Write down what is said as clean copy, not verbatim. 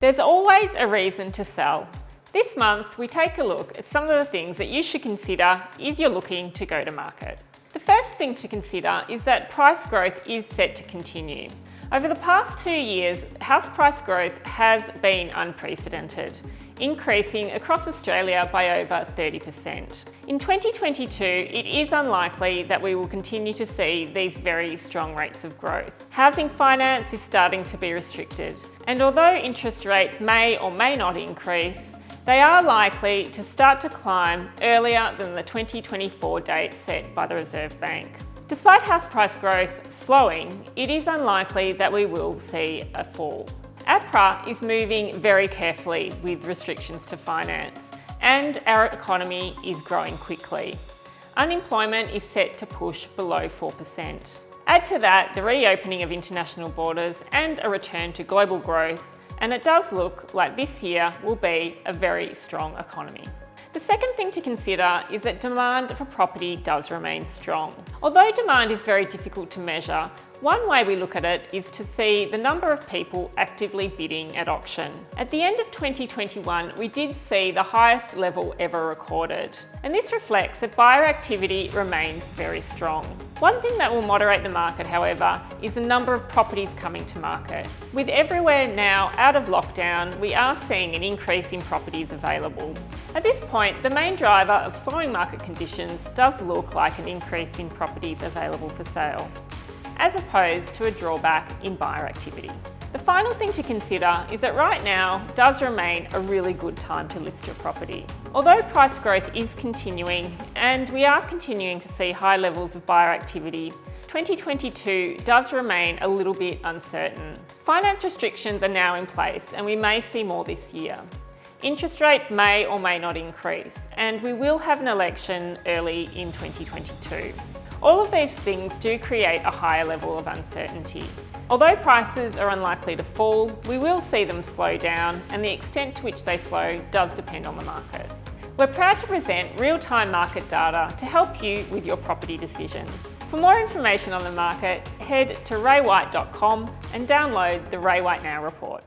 There's always a reason to sell. This month, we take a look at some of the things that you should consider if you're looking to go to market. The first thing to consider is that price growth is set to continue. Over the past 2 years, house price growth has been unprecedented, increasing across Australia by over 30%. In 2022, it is unlikely that we will continue to see these very strong rates of growth. Housing finance is starting to be restricted, and although interest rates may or may not increase, they are likely to start to climb earlier than the 2024 date set by the Reserve Bank. Despite house price growth slowing, it is unlikely that we will see a fall. APRA is moving very carefully with restrictions to finance, and our economy is growing quickly. Unemployment is set to push below 4%. Add to that the reopening of international borders and a return to global growth, and it does look like this year will be a very strong economy. The second thing to consider is that demand for property does remain strong. Although demand is very difficult to measure, one way we look at it is to see the number of people actively bidding at auction. At the end of 2021, we did see the highest level ever recorded, and this reflects that buyer activity remains very strong. One thing that will moderate the market, however, is the number of properties coming to market. With everywhere now out of lockdown, we are seeing an increase in properties available. At this point, the main driver of slowing market conditions does look like an increase in properties available for sale, as opposed to a drawback in buyer activity. The final thing to consider is that right now does remain a really good time to list your property. Although price growth is continuing and we are continuing to see high levels of buyer activity, 2022 does remain a little bit uncertain. Finance restrictions are now in place and we may see more this year. Interest rates may or may not increase, and we will have an election early in 2022. All of these things do create a higher level of uncertainty. Although prices are unlikely to fall, we will see them slow down, and the extent to which they slow does depend on the market. We're proud to present real-time market data to help you with your property decisions. For more information on the market, head to raywhite.com and download the Ray White Now report.